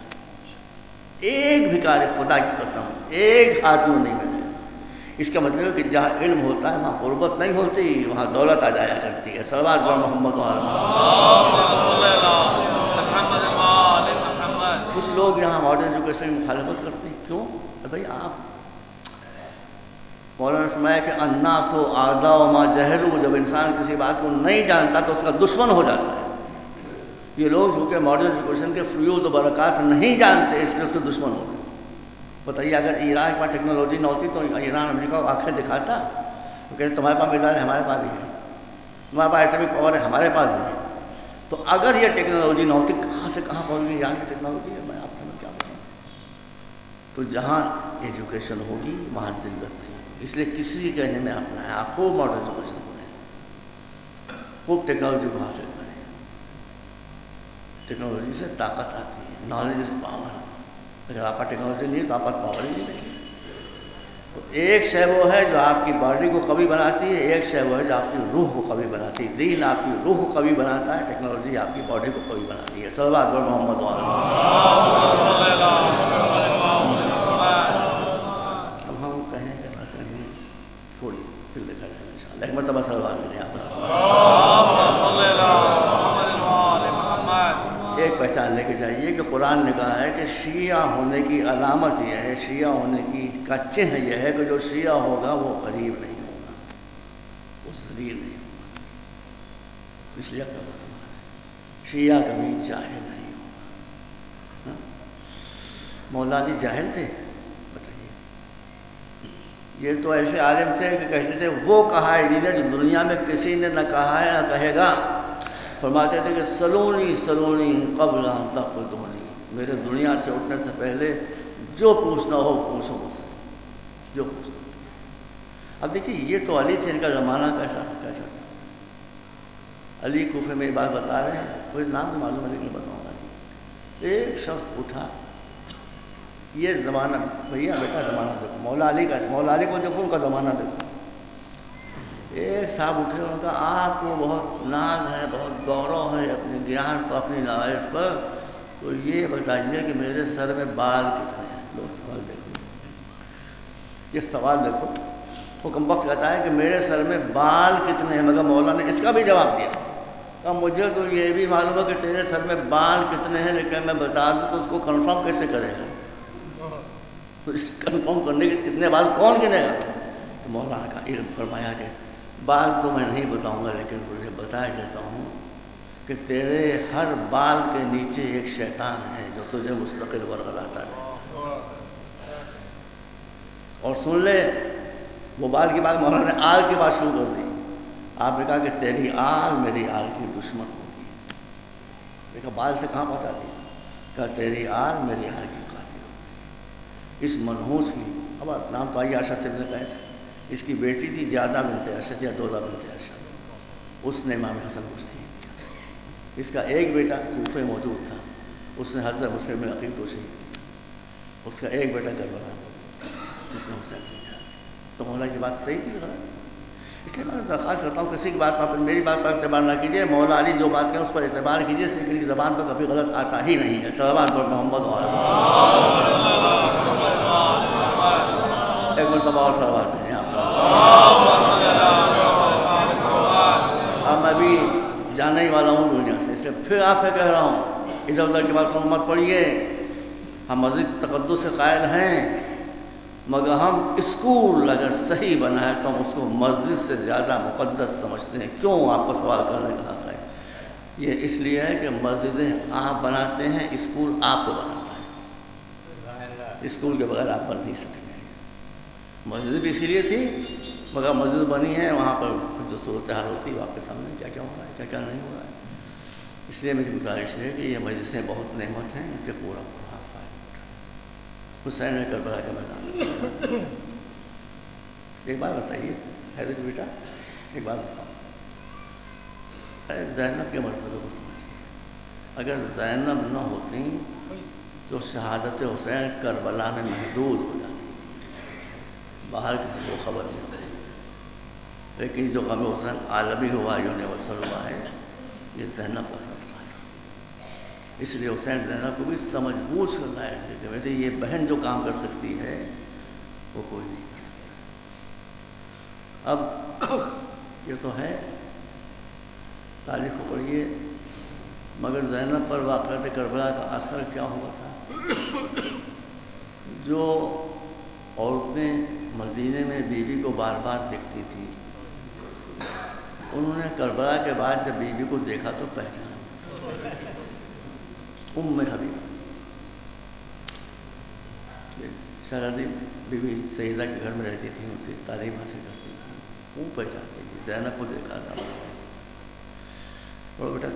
ایک بھکاری، خدا کی قسم ایک آدمی نہیں ملے گا۔ اس کا مطلب ہے کہ جہاں علم ہوتا ہے وہاں غربت نہیں ہوتی، وہاں دولت آ جایا کرتی ہے۔ صلوات پر محمد۔ کچھ لوگ یہاں ماڈرن ایجوکیشن کی مخالفت کرتے ہیں، کیوں؟ بھائی آپ مولانا نے فرمایا کہ الناس اعداء ما جہلوا، جب انسان کسی بات کو نہیں جانتا تو اس کا دشمن ہو جاتا ہے۔ یہ لوگ کیونکہ ماڈرن ایجوکیشن کے فیوز و برکات نہیں جانتے، اس لیے اس کے دشمن ہو گئے۔ بتائیے اگر ایران کے پاس ٹیکنالوجی نہ ہوتی تو ایران امریکہ کو آنکھیں دکھاتا؟ وہ کہتے تمہارے پاس میزائل ہے، ہمارے پاس بھی ہے، تمہارے پاس ایٹمک پاور ہے، ہمارے پاس بھی ہے۔ تو اگر یہ ٹیکنالوجی نہ ہوتی، کہاں سے کہاں پہنچ گئی ایران کی ٹیکنالوجی ہے، میں آپ سمجھ کیا بتاؤں۔ تو جہاں ایجوکیشن ہوگی وہاں ذلت نہیں ہوگی، اس لیے کسی کے کہنے میں اپنا ہے، آپ خوب ماڈرن ایجوکیشن پڑھیں، خوب ٹیکنالوجی کو حاصل کریں، ٹیکنالوجی سے طاقت آتی ہے. Knowledge is power. اگر آپ کا ٹیکنالوجی نہیں ہے تو آپ کا پاور ہی نہیں. تو ایک شے وہ ہے جو آپ کی باڈی کو قوی بناتی ہے, ایک شے وہ ہے جو آپ کی روح کو قوی بناتی ہے. دین آپ کی روح کو قوی بناتا ہے, ٹیکنالوجی آپ کی باڈی کو قوی بناتی ہے. صلوات بر محمد اب ہم کہیں کہ نہ کہیں چھوڑیے, پھر دیکھا جائے ان شاء اللہ. ایک مرتبہ صلوات کریں آپ. ایک پہچان لے کے جائیے کہ قرآن نے کہا ہے کہ شیعہ ہونے کی علامت یہ ہے, شیعہ ہونے کی کا چہن یہ ہے کہ جو شیعہ ہوگا وہ غریب نہیں ہوگا, وہ ذلیل نہیں ہوگا. اس لیے اپنا مسلمان ہے, شیعہ کبھی جاہل نہیں ہوگا. مولا علی جاہل تھے؟ بتائیے. یہ تو ایسے عالم تھے کہ کہتے تھے وہ کہا ہے جنہیں جو دنیا میں کسی نے نہ کہا ہے نہ کہے گا. فرماتے تھے کہ سلونی سلونی قبل ان تقدونی, میرے دنیا سے اٹھنے سے پہلے جو پوچھنا ہو پوچھو مجھ سے, جو پوچھنا. اب دیکھیے یہ تو علی تھے, ان کا زمانہ کیسا تھا. علی کوفے میں یہ بات بتا رہے ہیں, کوئی نام تو معلوم ہے لیکن بتاؤں گا. ایک شخص اٹھا, یہ زمانہ بھیا بیٹا زمانہ دیکھو, مولا علی کا, مولا علی کو دیکھو, ان کا زمانہ دیکھو. ایک صاحب اٹھے, ان کا آپ کو بہت ناز ہے, بہت گورو ہے اپنے گیان پر, اپنی نالج پر, تو یہ بتائیے کہ میرے سر میں بال کتنے ہیں. لو سوال دیکھو, یہ سوال دیکھو. وہ کم وقت کہتا ہے کہ میرے سر میں بال کتنے ہیں, مگر مولا نے اس کا بھی جواب دیا. کہ مجھے تو یہ بھی معلوم ہے کہ تیرے سر میں بال کتنے ہیں, لیکن میں بتا دوں تو اس کو کنفرم کیسے کرے گا, تو اس کنفرم کرنے کے کتنے بال کون گنے گا. تو مولانا کا علم فرمایا کہ بال تو میں نہیں بتاؤں گا, لیکن مجھے بتا دیتا ہوں کہ تیرے ہر بال کے نیچے ایک شیطان ہے جو تجھے مستقل ورغلاتا ہے. اور سن لے, وہ بال کی بات مولانا نے آل کی بات شروع کر دی. آپ نے کہا کہ تیری آل میری آل کی دشمن ہوگی. دیکھا بال سے کہاں پہنچا دیا, کہا تیری آل میری آل کی قاتل ہوگی. اس منحوس کی, اب نام تو آئی عائشہ سے ابن قیس, اس کی بیٹی تھی جادہ بنت ارشد یا دودہ بنت ارشد, اس نے امام حسن کو شہید کیا. اس کا ایک بیٹا کوفے موجود تھا, اس نے حضرت مسلم بن عقیل کو شہید کیا. اس کا ایک بیٹا کربلا جس نے حسین سے جہاد کیا. تو مولا کی بات صحیح تھی غلط؟ اس لیے میں درخواست کرتا ہوں کسی کی بات پر, میری بات پر اعتبار نہ کیجیے. مولا علی جو بات کہیں اس پر اعتبار کیجیے, اس لیے کہ ان کی زبان پر کبھی غلط آتا ہی نہیں ہے. صلوات پر محمد ایک مرتبہ اور صلوات کریں آپ. اب میں بھی جانے ہی والا ہوں دنیا سے, اس لیے پھر آپ سے کہہ رہا ہوں ادھر ادھر کی بات کو مت پڑھیے. ہم مسجد تقدس سے قائل ہیں, مگر ہم اسکول اگر صحیح بنا ہے تو ہم اس کو مسجد سے زیادہ مقدس سمجھتے ہیں. کیوں, آپ کو سوال کرنے کا حق ہے. یہ اس لیے ہے کہ مسجدیں آپ بناتے ہیں, اسکول آپ کو بناتا ہے. اسکول کے بغیر آپ بن نہیں سکتے. مسجد بھی اسی لیے تھی, مگر مسجد بنی ہے, وہاں پر جو صورتحال ہوتی ہے آپ کے سامنے کیا کیا ہو رہا ہے, کیا کیا نہیں ہو رہا ہے. اس لیے میری گزارش ہے کہ یہ مجلسیں بہت نعمت ہیں, ان سے پورا پورا فائدہ اٹھائیں. حسین کربلا کا میدان. ایک بات بتائیے حیدر بیٹا, ایک بات بتاؤ, زینب کے مرتبے کو سمجھیے. اگر زینب نہ ہوتی تو شہادت حسین کربلا میں محدود ہو جاتی, باہر کسی کو خبر نہیں ہوتی. لیکن جو غم حسین عالمی ہوا, یونیورسل ہوا ہے, یہ زینب کا صدقہ ہے. اس لیے حسین زینب کو بھی سمجھ بوجھ کر لائے کہ بیٹے یہ بہن جو کام کر سکتی ہے وہ کوئی نہیں کر سکتا. اب یہ تو ہے, تاریخ کو پڑھیے, مگر زینب پر واقعات کربلا کا اثر کیا ہوا تھا. جو عورتیں مدینے میں بیوی کو بار بار دیکھتی تھی, انہوں نے کربلا کے بعد جب بیوی کو دیکھا تو پہچان ام حبیبہ, شہزادی بیوی سیدہ کے گھر میں رہتی تھی, ان سے تعلیم حاصل کرتی تھی, وہ پہچانتی تھی. زینب کو دیکھا تھا. اور بیٹا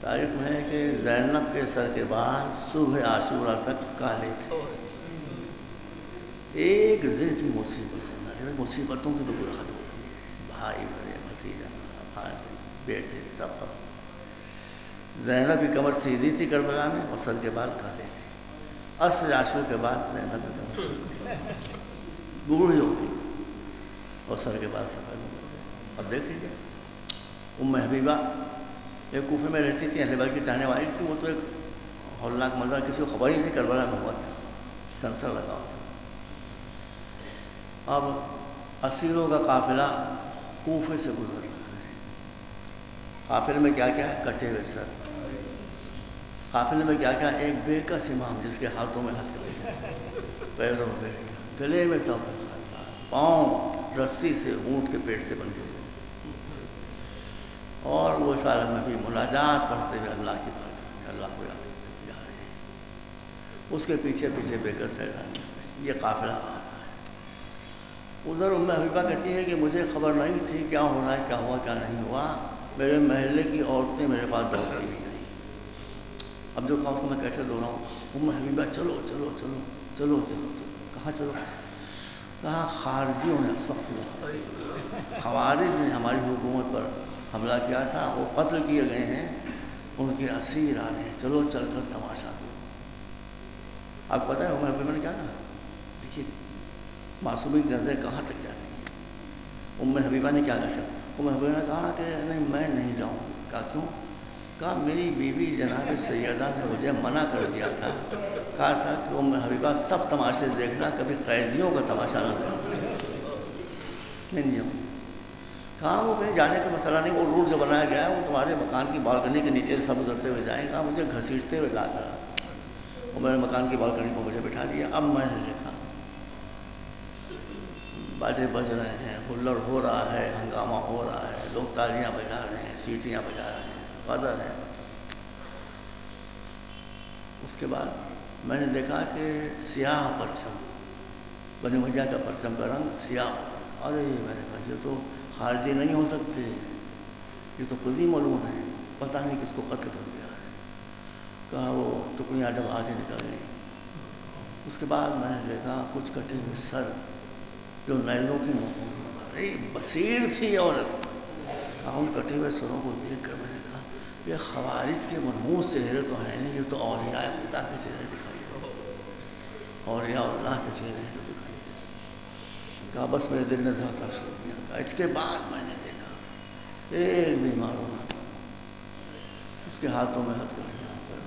تاریخ میں ہے کہ زینب کے سر کے بعد صبح عاشورہ تک کالے تھے. ایک دن کی مصیبت ہونا, مصیبتوں کی تو ختم ہوتی ہے, بھائی بھرے, بھتیجا, بھائی بیٹے, سب پر. زینب کی کمر سیدھی تھی کربلا میں اور سر کے بال کالے تھے. عصر عاشور کے بعد زینب کی کمر سیدھی بوڑھی ہو گئی اور سر کے بال سفید ہو گئے. اب دیکھ لیجیے ام حبیبہ ایک کوفے میں رہتی تھی، اہل بیت کی چاہنے والی تھی. وہ تو ایک ہولناک منظر، کسی کو خبر ہی نہیں تھی کربلا میں ہوا تھا، سنسر لگا ہوا تھا. اب اسیروں کا قافلہ کوفے سے گزر رہا ہے. قافلے میں کیا کیا ہے؟ کٹے ہوئے سر. قافلے میں کیا کیا؟ ایک بے کس امام جس کے ہاتھوں میں ہتھکڑی ہے، پیروں میں گلے میں تو پاؤں رسی سے اونٹ کے پیٹ سے بندھے ہوئے، اور وہ اس عالم میں بھی مناجات پڑھتے ہوئے اللہ کی بارگاہ میں اللہ کو یاد کرتے جا رہے ہیں. اس کے پیچھے پیچھے بے کس سیلانی، یہ قافلہ آ رہا ہے. ادھر ام حبیبہ کہتی ہے کہ مجھے خبر نہیں تھی کیا ہو رہا ہے، کیا ہوا کیا نہیں ہوا. میرے محلے کی عورتیں میرے پاس دوڑتی بھی آئیں. اب جو کہوں میں کیسے دو رہا ہوں، ام حبیبہ چلو چلو چلو چلو چلو. کہاں چلو؟ کہا خارجیوں نے، خوارج نے ہماری حکومت پر حملہ کیا تھا، وہ قتل کیے گئے ہیں، ان کے اسیر آ رہے ہیں، چلو چل کر تماشا دو. آپ پتہ ہے ام حبیبہ نے کیا کہا؟ دیکھیے معصومی کی نظریں کہاں تک جاتی ہیں. ام حبیبہ نے کیا کہا؟ ام حبیبہ نے کہا کہ نہیں میں نہیں جاؤں. کہا کیوں؟ کہا میری بیوی جناب سیدہ نے مجھے منع کر دیا تھا، کہا تھا کہ ام حبیبہ سب تماشے دیکھنا، کبھی قیدیوں کا تماشا نہ دیکھنا. نہیں جاؤں. کہا وہ کہیں جانے کا مسئلہ نہیں، وہ روٹ جو بنایا گیا ہے وہ تمہارے مکان کی بالکنی کے نیچے سے سب اترتے ہوئے جائیں. کہا مجھے گھسیٹتے ہوئے لا کر اور میں نے مکان کی بالکنی کو مجھے بٹھا دیا. اب میں نے دیکھا باجے بج رہے ہیں، ہلڑ ہو رہا ہے، ہنگامہ ہو رہا ہے، لوگ تالیاں بجا رہے ہیں، سیٹیاں بجا رہے ہیں، قدر ہے. اس کے بعد میں نے دیکھا کہ سیاہ پرچم، بنی امیہ کا پرچم کا رنگ سیاہ ہوتا ہے. ارے میں نے کہا یہ تو خارجی نہیں ہو سکتے، یہ تو خود ہی معلوم ہے، پتہ نہیں کس کو قتل کر دیا ہے. کہا وہ ٹکڑیاں جب آگے نکل گئیں. اس کے بعد میں نے دیکھا کچھ کٹے ہوئے سر جو نیزوں کی نوکوں کی بصیر تھی عورت. ان کٹے ہوئے سروں کو دیکھ کر میں نے کہا یہ خوارج کے منحوس چہرے تو ہیں نہیں، یہ تو اولیاء خدا کے چہرے دکھائی دے، اولیاء اللہ کے چہرے جو دکھائی دے. کہا بس میرے دل نے دھڑکنا شروع کیا. کہا اس کے بعد میں نے دیکھا ایک بیمار ہونا، اس کے ہاتھوں میں ہتھ کڑیاں،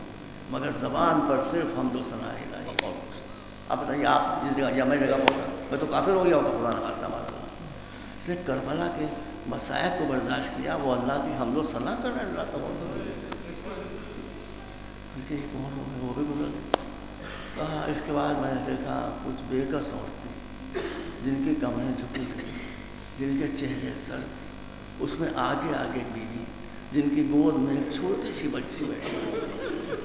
مگر زبان پر صرف حمد و ثنا الہی اور کچھ. آپ بتائیے آپ جس جگہ یا میں جگہ پہنچا میں تو کافر ہو گیا ہوتا خدا نخواستہ مارا. اس نے کربلا کے مصائب کو برداشت کیا، وہ اللہ کی حمد و ثنا کر رہے ہیں. اللہ تعالیٰ وہ بھی گزر گئے. کہا اس کے بعد میں نے دیکھا کچھ بے کس عورتیں جن کی کمریں جھکی گئی، جن کے چہرے سرد، اس میں آگے آگے بیوی جن کی گود میں ایک چھوٹی سی بچی بیٹھی.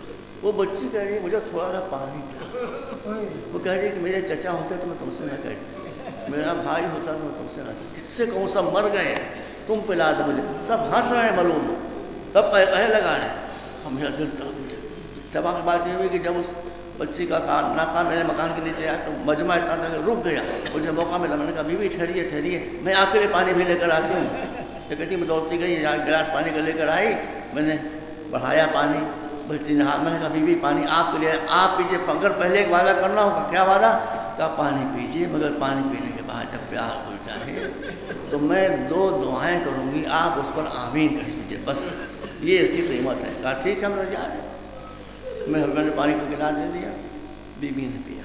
وہ بچی کہہ رہی ہے مجھے تھوڑا سا پانی پلا. وہ کہہ رہی ہے کہ میرے چچا ہوتے تو میں تم سے نہ کہتی، میرا بھائی ہوتا تو میں تم سے نہ کہتی، کس سے کہوں سب مر گئے تم پلا دو مجھے. سب ہنس رہے ہیں معلوم، تب کہے لگا رہے ہیں. ہم میرا دل تڑپ گیا. جب آپ کی بات یہ ہوئی کہ جب اس بچی کا ناکا میرے مکان کے نیچے آیا تو مجمع اتنا تھا کہ رک گیا. مجھے موقع ملا، میں نے کہا بیوی ٹھہریے ٹھہریے میں آپ کے لیے پانی بھی لے کر آتی ہوں. یہ کہتی میں دوڑتی گئی، یہاں گلاس پانی کا لے کر آئی، میں نے بڑھایا پانی. بچی نے ہاتھ، میں نے کہا بیوی پانی آپ کے لیے، آپ پیجیے، اگر پہلے ایک وعدہ کرنا ہوگا. کیا وعدہ؟ کہا پانی پیجیے، مگر پانی پینے کے بعد جب پیار ہو جائے تو میں 2 دعائیں کروں گی، آپ اس پر آمین کر دیجیے، بس یہ ایسی قیمت ہے. کہا ٹھیک ہے ہم لوگ جا رہے ہیں. میں نے پانی کو گلاس دے دیا، بیوی نے پیا.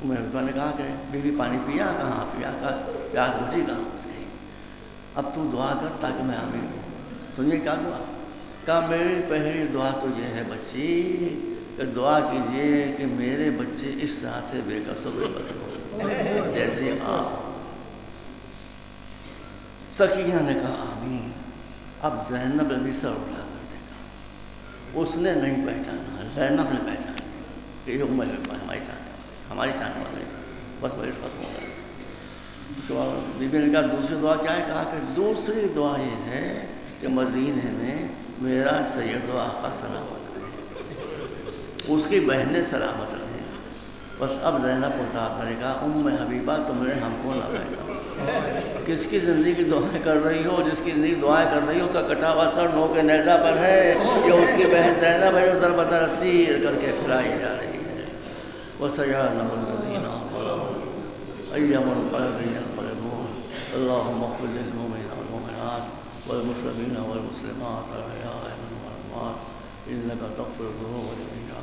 میں نے کہا کہ بیوی پانی پیا؟ کہاں پیا؟ کہا پیاس بجھی؟ کہاں بجھ گئی. اب تو دعا کر تاکہ میں آمین ہوں. سنیے کیا دعا. کہا میری پہلی دعا تو یہ ہے بچی کہ دعا کیجئے کہ میرے بچے اس طرح سے بے کس و بے بس ہو جیسے آپ. سکینہ نے کہا آمین. اب زینب نے بھی سر اٹھا کر دیکھا، اس نے نہیں پہچانا، زینب نے پہچانا کہ یہ ہماری چاہنے والے، ہماری چاہنے والے. بس بڑے ختم ہو گئے. اس کے بعد بی بی نے کہا دوسری دعا کیا ہے؟ کہا کہ دوسری دعا یہ ہے کہ مدینے میں میرا سید و آقا سلامت رہے، اس کی بہنیں سلامت رہیں. بس اب زینب کو تھا، نے کہا ام حبیبہ تم نے ہم کو نہ پہچانا. کس کی زندگی کی دعائیں کر رہی ہو؟ جس کی زندگی دعائیں کر رہی ہو اس کا کٹا ہوا سر نو کے نیزہ پر ہے، یا اس کی بہن زینب ہے جو در بدر اسیر کر کے پھرائی جا رہی ہے؟ وَسَيَعْلَمُ الَّذِينَ ظَلَمُوا أَيَّ مُنقَلَبٍ يَنقَلِبُونَ اللهم اغفر للمؤمنين والمؤمنات والمسلمين والمسلمات الأحياء منهم والأموات إنك تغفر الذنوب جميعا